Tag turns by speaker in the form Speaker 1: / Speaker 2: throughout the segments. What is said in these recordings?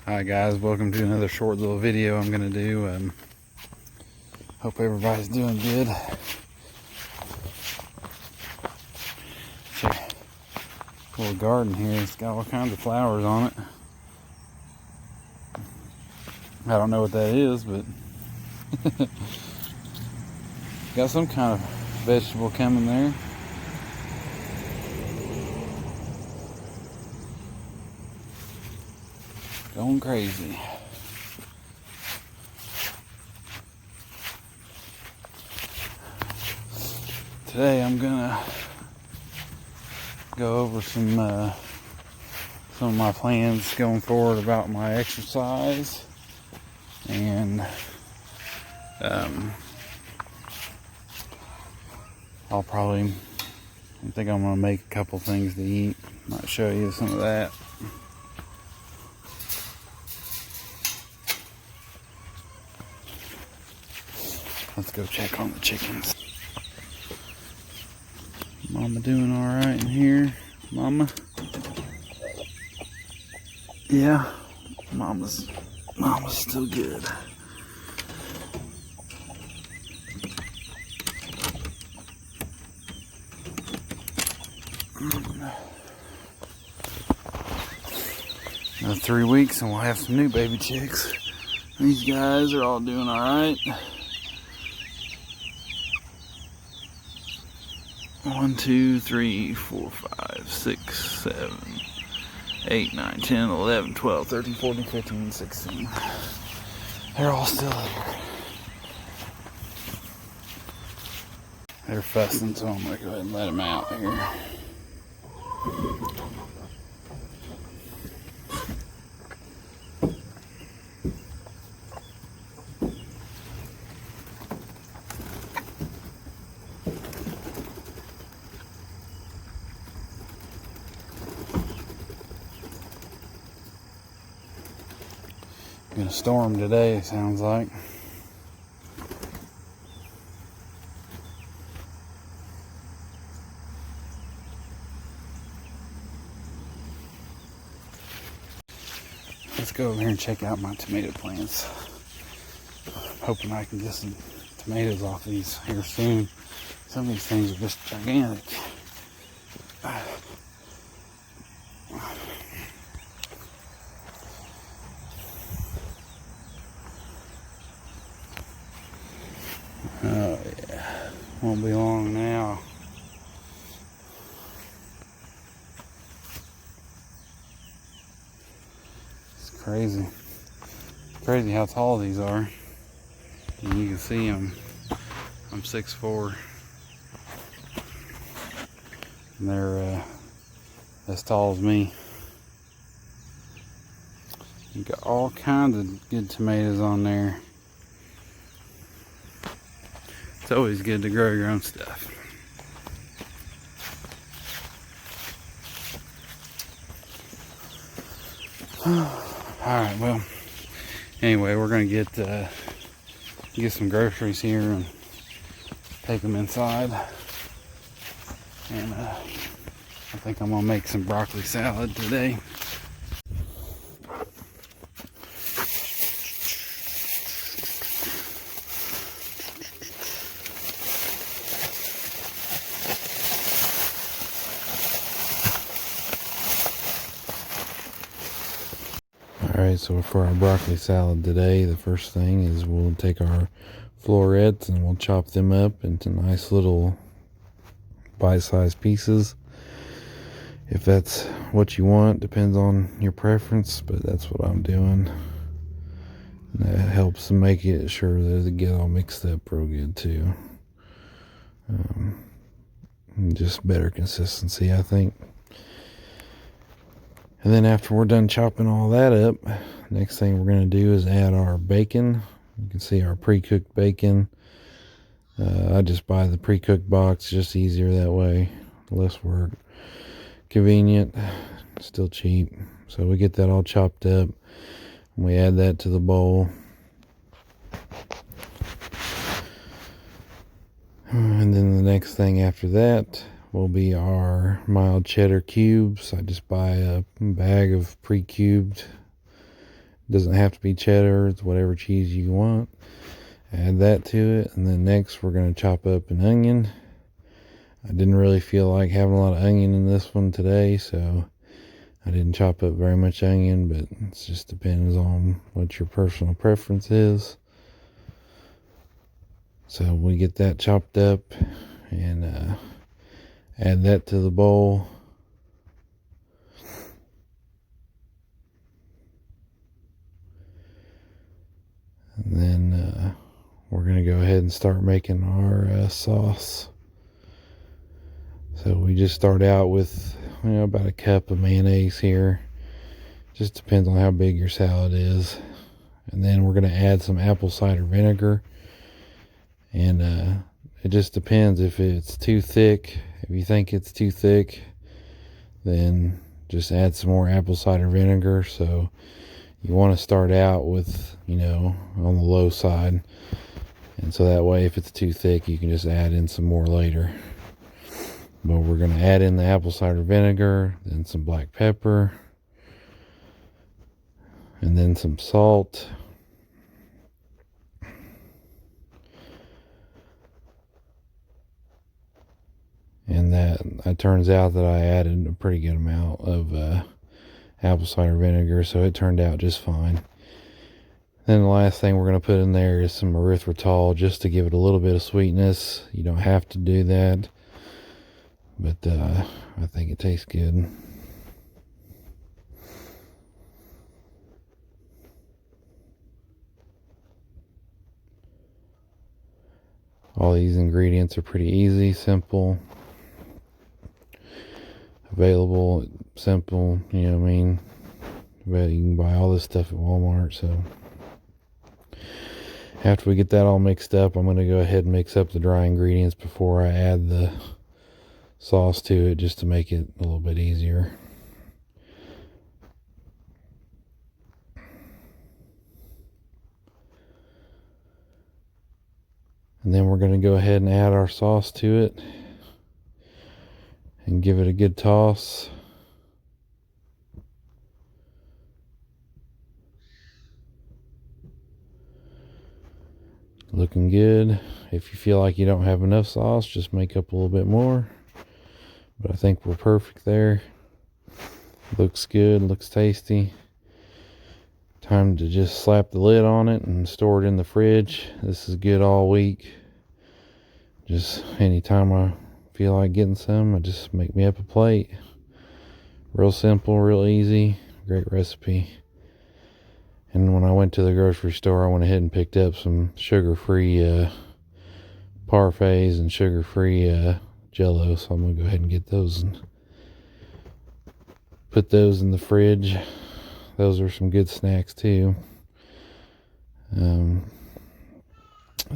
Speaker 1: Hi guys, welcome to another short little video I'm gonna do. Hope everybody's doing good. Check little garden here. It's got all kinds of flowers on it. I don't know what that is, but got some kind of vegetable coming there. Going crazy. Today I'm gonna go over some of my plans going forward about my exercise, and I think I'm gonna make a couple things to eat. Might show you some of that. Let's go check on the chickens. Mama doing all right in here? Mama? Yeah, Mama's still good. Another 3 weeks and we'll have some new baby chicks. These guys are all doing all right. 1, 2, 3, 4, 5, 6, 7, 8, 9, 10, 11, 12, 13, 14, 15, 16. They're all still there. They're fussing, so I'm gonna go ahead and let them out here. Gonna storm today, it sounds like. Let's go over here and check out my tomato plants. Hoping I can get some tomatoes off these here soon. Some of these things are just gigantic. Oh yeah, won't be long now. It's crazy. It's crazy how tall these are. And you can see I'm 6'4", and they're as tall as me. You got all kinds of good tomatoes on there. It's always good to grow your own stuff. Alright, well, anyway, we're going to get some groceries here and take them inside. And I think I'm going to make some broccoli salad today. Alright, so for our broccoli salad today, the first thing is we'll take our florets and we'll chop them up into nice little bite-sized pieces. If that's what you want, depends on your preference, but that's what I'm doing. And that helps make it sure that they get all mixed up real good too. Just better consistency, I think. And then after we're done chopping all that up, next thing we're going to do is add our bacon. You can see our pre-cooked bacon. I just buy the pre-cooked box, just easier that way. Less work. Convenient. Still cheap. So we get that all chopped up. And we add that to the bowl. And then the next thing after that will be our mild cheddar cubes. I just buy a bag of pre-cubed Doesn't have to be cheddar, it's whatever cheese you want. Add that to it, and then next we're going to chop up an onion. I didn't really feel like having a lot of onion in this one today, so I didn't chop up very much onion, but it just depends on what your personal preference is. So we get that chopped up and add that to the bowl. And then we're going to go ahead and start making our sauce. So we just start out with about a cup of mayonnaise here. Just depends on how big your salad is. And then we're going to add some apple cider vinegar. And it just depends if it's too thick. If you think it's too thick, then just add some more apple cider vinegar. So you want to start out with, on the low side. And so that way, if it's too thick, you can just add in some more later. But we're going to add in the apple cider vinegar, then some black pepper, and then some salt. And that it turns out that I added a pretty good amount of apple cider vinegar, so it turned out just fine. Then the last thing we're going to put in there is some erythritol, just to give it a little bit of sweetness. You don't have to do that, but I think it tastes good. All these ingredients are pretty easy, simple, available, simple, But you can buy all this stuff at Walmart. So after we get that all mixed up, I'm going to go ahead and mix up the dry ingredients before I add the sauce to it, just to make it a little bit easier. And then we're going to go ahead and add our sauce to it and give it a good toss. Looking good. If you feel like you don't have enough sauce, just make up a little bit more. But I think we're perfect there. Looks good, looks tasty. Time to just slap the lid on it and store it in the fridge. This is good all week. Just anytime I feel like getting some, I just make me up a plate. Real simple, real easy, great recipe. And when I went to the grocery store, I went ahead and picked up some sugar-free parfaits and sugar-free Jello. So I'm going to go ahead and get those and put those in the fridge. Those are some good snacks too.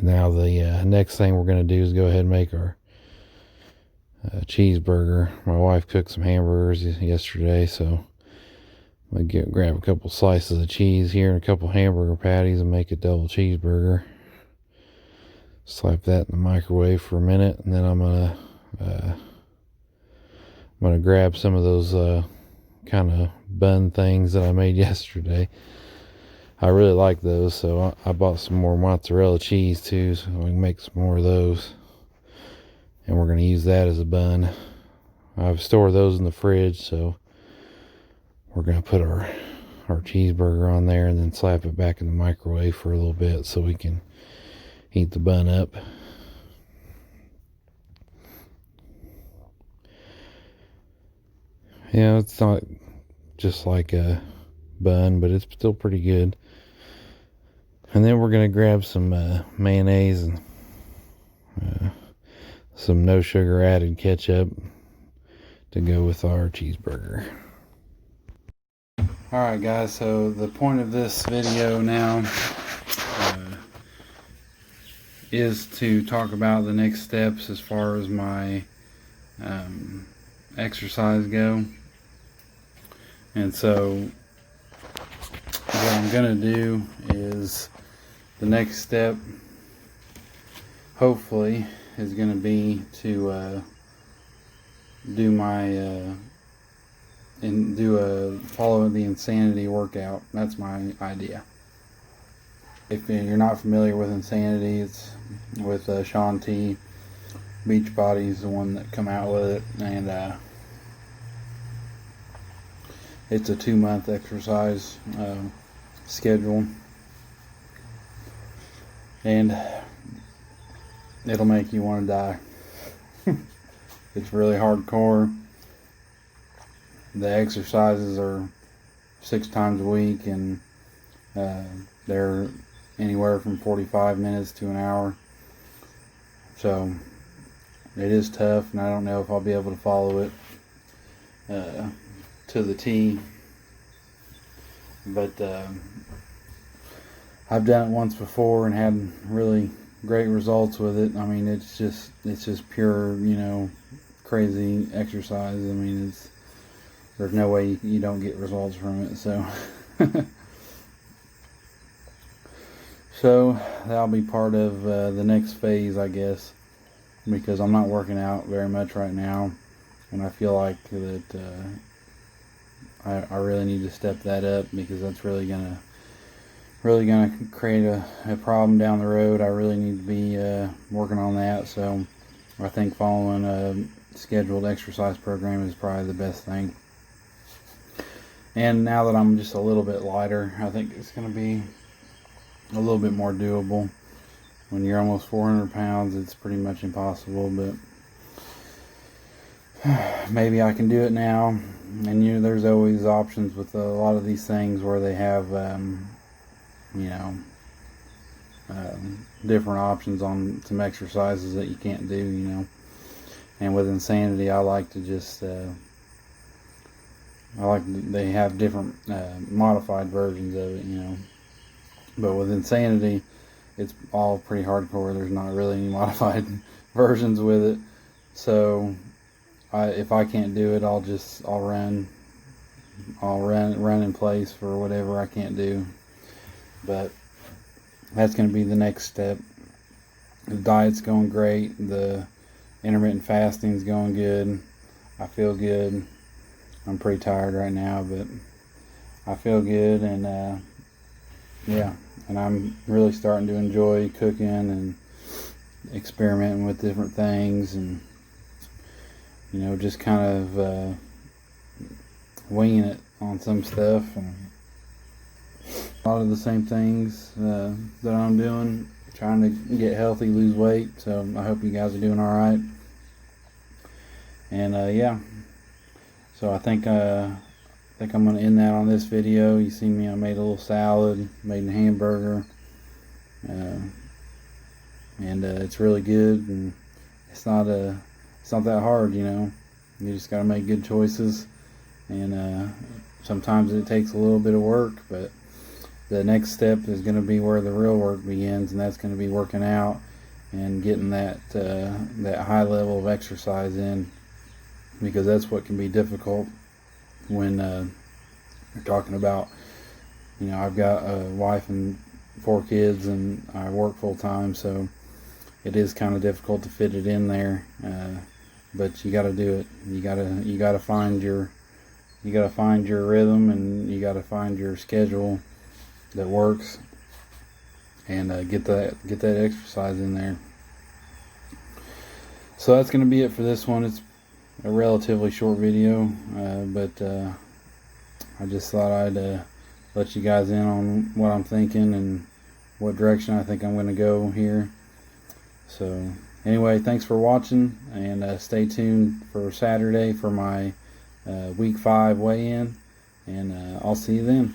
Speaker 1: Now the next thing we're going to do is go ahead and make our cheeseburger. My wife cooked some hamburgers yesterday, so I'm going to grab a couple slices of cheese here and a couple hamburger patties and make a double cheeseburger. Slap that in the microwave for a minute, and then I'm gonna grab some of those kind of bun things that I made yesterday. I really like those, so I bought some more mozzarella cheese too, so we can make some more of those. And we're going to use that as a bun. I've stored those in the fridge, so we're going to put our cheeseburger on there and then slap it back in the microwave for a little bit so we can heat the bun up. Yeah, it's not just like a bun, but it's still pretty good. And then we're going to grab some mayonnaise and some no sugar added ketchup to go with our cheeseburger. Alright guys, so the point of this video now is to talk about the next steps as far as my exercise go. And so what I'm gonna do is, the next step hopefully is gonna be to do my and follow the Insanity workout. That's my idea. If you're not familiar with Insanity, it's with Shaun T. Beachbody's the one that come out with it, and it's a 2-month exercise schedule, and it'll make you want to die. It's really hardcore. The exercises are 6 times a week, and they're anywhere from 45 minutes to an hour. So it is tough, and I don't know if I'll be able to follow it to the T. But I've done it once before and had really great results with it. I mean, it's just pure, crazy exercise. I mean, there's no way you don't get results from it. So so that'll be part of the next phase, I guess, because I'm not working out very much right now, and I feel like that I really need to step that up, because that's really gonna create a problem down the road. I really need to be working on that. So I think following a scheduled exercise program is probably the best thing. And now that I'm just a little bit lighter, I think it's going to be a little bit more doable. When you're almost 400 pounds, it's pretty much impossible, but maybe I can do it now. And there's always options with a lot of these things where they have different options on some exercises that you can't do, And with Insanity, I like to just they have different modified versions of it, But with Insanity, it's all pretty hardcore. There's not really any modified versions with it. So if I can't do it, I'll run in place for whatever I can't do. But that's going to be the next step. The diet's going great. The intermittent fasting's going good. I feel good. I'm pretty tired right now, but I feel good, and yeah, and I'm really starting to enjoy cooking and experimenting with different things, and just kind of winging it on some stuff, and a lot of the same things that I'm doing, trying to get healthy, lose weight. So I hope you guys are doing all right. And yeah, so I think I'm gonna end that on this video. You see me, I made a little salad, made a hamburger, and it's really good, and it's not that hard, You just gotta make good choices, and sometimes it takes a little bit of work, but the next step is going to be where the real work begins, and that's going to be working out and getting that high level of exercise in, because that's what can be difficult when you're talking about, I've got a wife and 4 kids, and I work full time, so it is kind of difficult to fit it in there. But you got to do it. You got to find your rhythm, and you got to find your schedule that works, and get that exercise in there. So that's going to be it for this one. It's a relatively short video, but I just thought I'd let you guys in on what I'm thinking and what direction I think I'm going to go here. So anyway, thanks for watching, and stay tuned for Saturday for my week 5 weigh-in, and I'll see you then.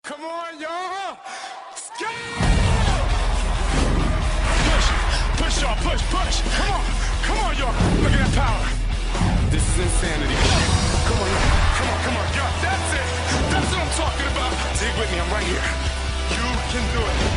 Speaker 2: Come on, y'all! Push, y'all, push! Come on, y'all! Look at that power! This is Insanity. Come on, y'all! That's it! That's what I'm talking about! Dig with me, I'm right here. You can do it.